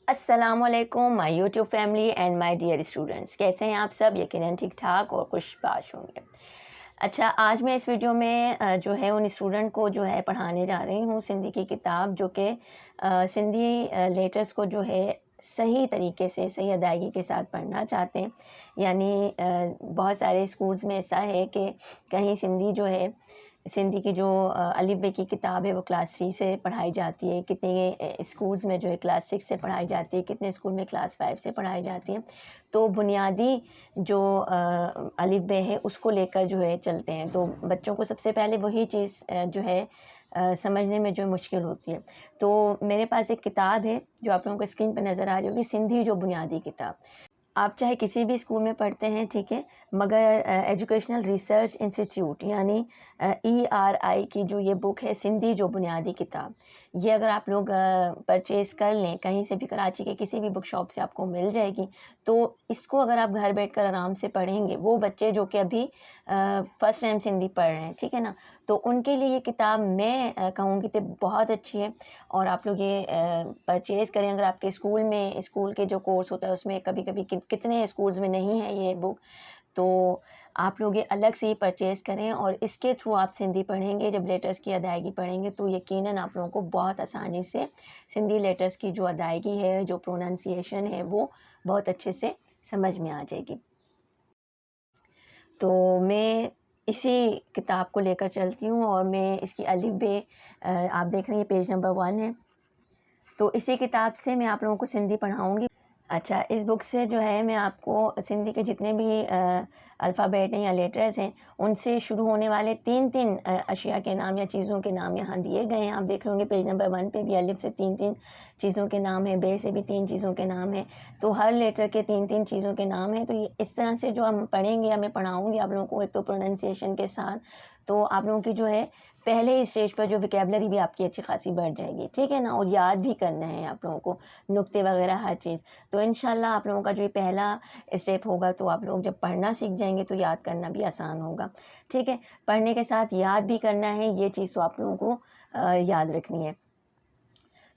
अस्सलामुअलैकुम my YouTube family and my dear students, कैसे हैं आप सब? यकीनन ठीक ठाक और खुशबाश होंगे। अच्छा, आज मैं इस वीडियो में जो है उन स्टूडेंट को जो है पढ़ाने जा रही हूँ सिंधी की किताब, जो कि सिंधी लेटर्स को जो है सही तरीके से सही अदायगी के साथ पढ़ना चाहते हैं। यानी बहुत सारे स्कूल्स में ऐसा है कि कहीं सिंधी जो है सिंधी की जो अलिफ बे की किताब है वो क्लास 3 से पढ़ाई जाती है, कितने स्कूल्स में जो है क्लास 6 से पढ़ाई जाती है, कितने स्कूल में क्लास 5 से पढ़ाई जाती है। तो बुनियादी जो अलिफ बे है उसको लेकर जो है चलते हैं, तो बच्चों को सबसे पहले वही चीज़ जो है समझने में जो मुश्किल होती है। तो मेरे पास एक किताब है जो आप लोगों को स्क्रीन पर नज़र आ रही होगी, सिंधी जो बुनियादी किताब। आप चाहे किसी भी स्कूल में पढ़ते हैं, ठीक है, मगर एजुकेशनल रिसर्च इंस्टीट्यूट यानी ERI की जो ये बुक है सिंधी जो बुनियादी किताब, ये अगर आप लोग परचेज़ कर लें कहीं से भी, कराची के किसी भी बुक शॉप से आपको मिल जाएगी। तो इसको अगर आप घर बैठकर आराम से पढ़ेंगे, वो बच्चे जो कि अभी फ़र्स्ट टाइम सिंधी पढ़ रहे हैं, ठीक है ना, तो उनके लिए ये किताब मैं कहूँगी तो बहुत अच्छी है। और आप लोग ये परचेज़ करें। अगर आपके स्कूल में, स्कूल के जो कोर्स होता है उसमें कभी कभी कितने स्कूल्स में नहीं है ये बुक, तो आप लोग ये अलग से ही परचेज़ करें और इसके थ्रू आप सिंधी पढ़ेंगे। जब लेटर्स की अदायगी पढ़ेंगे तो यकीनन आप लोगों को बहुत आसानी से सिंधी लेटर्स की जो अदायगी है, जो प्रोनाउंसिएशन है, वो बहुत अच्छे से समझ में आ जाएगी। तो मैं इसी किताब को लेकर चलती हूँ और मैं इसकी अलिफ बे आप देख रहे हैं पेज नंबर 1 है। तो इसी किताब से मैं आप लोगों को सिंधी पढ़ाऊँगी। अच्छा, इस बुक से जो है मैं आपको सिंधी के जितने भी अल्फ़ाबेट हैं या लेटर्स हैं, उनसे शुरू होने वाले 3-3 अशिया के नाम या चीज़ों के नाम यहाँ दिए गए हैं। आप देख रहे होंगे पेज नंबर 1 पे भी अलिफ से 3-3 चीज़ों के नाम हैं, बे से भी 3 चीज़ों के नाम हैं। तो हर लेटर के 3-3 चीज़ों के नाम हैं। तो ये इस तरह से जो हम पढ़ेंगे या मैं पढ़ाऊँगी आप लोगों को, एक तो प्रोनाउंसिएशन के साथ, तो आप लोगों की जो है पहले ही स्टेज पर जो वोकैबुलरी भी आपकी अच्छी खासी बढ़ जाएगी, ठीक है ना। और याद भी करना है आप लोगों को, नुक्ते वगैरह हर चीज़। तो इंशाल्लाह आप लोगों का जो ये पहला स्टेप होगा, तो आप लोग जब पढ़ना सीख जाएंगे तो याद करना भी आसान होगा, ठीक है। पढ़ने के साथ याद भी करना है, ये चीज़ तो आप लोगों को याद रखनी है।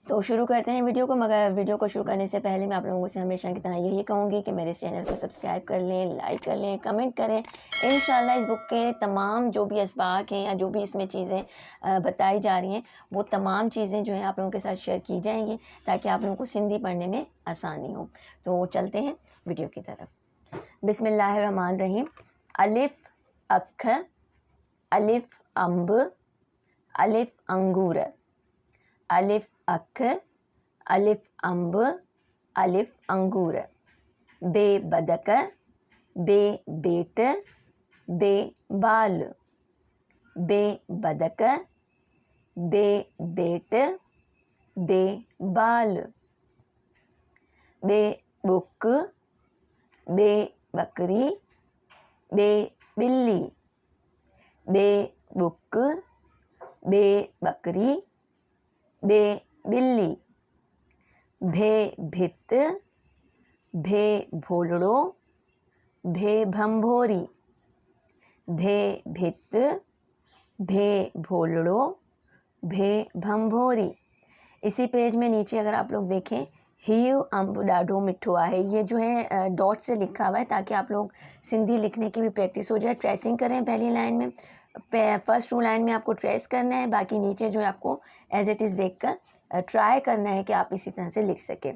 तो शुरू करते हैं वीडियो को। मगर वीडियो को शुरू करने से पहले मैं आप लोगों से हमेशा की तरह यही कहूँगी कि मेरे इस चैनल को सब्सक्राइब कर लें, लाइक कर लें, कमेंट करें। इंशाल्लाह इस बुक के तमाम जो भी असबाक हैं या जो भी इसमें चीज़ें बताई जा रही हैं, वो तमाम चीज़ें जो हैं आप लोगों के साथ शेयर की जाएंगी, ताकि आप लोगों को सिंधी पढ़ने में आसानी हो। तो चलते हैं वीडियो की तरफ। बिस्मिल्लाहिर्रहमानिर्रहीम। अलिफ अख, अलिफ अम्ब, अलिफ अंगूर, अलिफ अख, अलिफ अम्ब, अलिफ अंगूर। बे बदक, बे बेट, बे बाल, बे बदक, बे बेट, बे बाल। बे बुक, बे बकरी, बे बिल्ली, बे बुक, बे बकरी, बे बिल्ली। भे भित, भे भोलड़ो, भे भंभोरी, भे भित, भे भोलड़ो, भे भंभोरी। इसी पेज में नीचे अगर आप लोग देखें, हीउ अंब ॾाढो मिठो आहे, ये जो है डॉट से लिखा हुआ है ताकि आप लोग सिंधी लिखने की भी प्रैक्टिस हो जाए। ट्रेसिंग करें पहली लाइन में, फर्स्ट 2 लाइन में आपको ट्रेस करना है, बाकी नीचे जो है आपको एज इट इज़ देखकर ट्राई करना है कि आप इसी तरह से लिख सकें।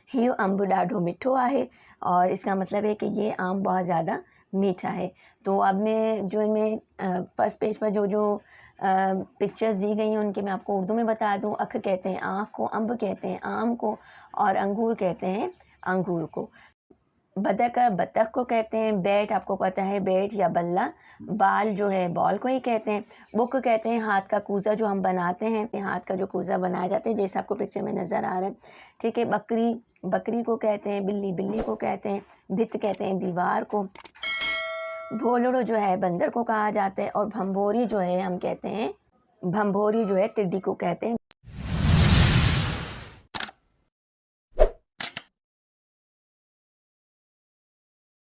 हीउ अंब ॾाढो मिठो आहे, और इसका मतलब है कि ये आम बहुत ज़्यादा मीठा है। तो अब मैं जो इनमें फर्स्ट पेज पर जो जो पिक्चर्स दी गई हैं उनके मैं आपको उर्दू में बता दूं। अख कहते हैं आँख को, अम्ब कहते हैं आम को, और अंगूर कहते हैं अंगूर को। बतख बतख को कहते हैं। बैट आपको पता है, बैट या बल्ला। बाल जो है बॉल को ही कहते हैं। बुक कहते हैं हाथ का कूज़ा जो हम बनाते हैं, हाथ का जो कूज़ा बनाया जाता है, जैसे आपको पिक्चर में नज़र आ रहा है, ठीक है। बकरी बकरी को कहते हैं। बिल्ली बिल्ली को कहते हैं। भित कहते हैं दीवार को। भोलड़ो जो है बंदर को कहा जाता है। और भंभोरी जो है हम कहते हैं, भंभोरी जो है टिड्डी को कहते हैं।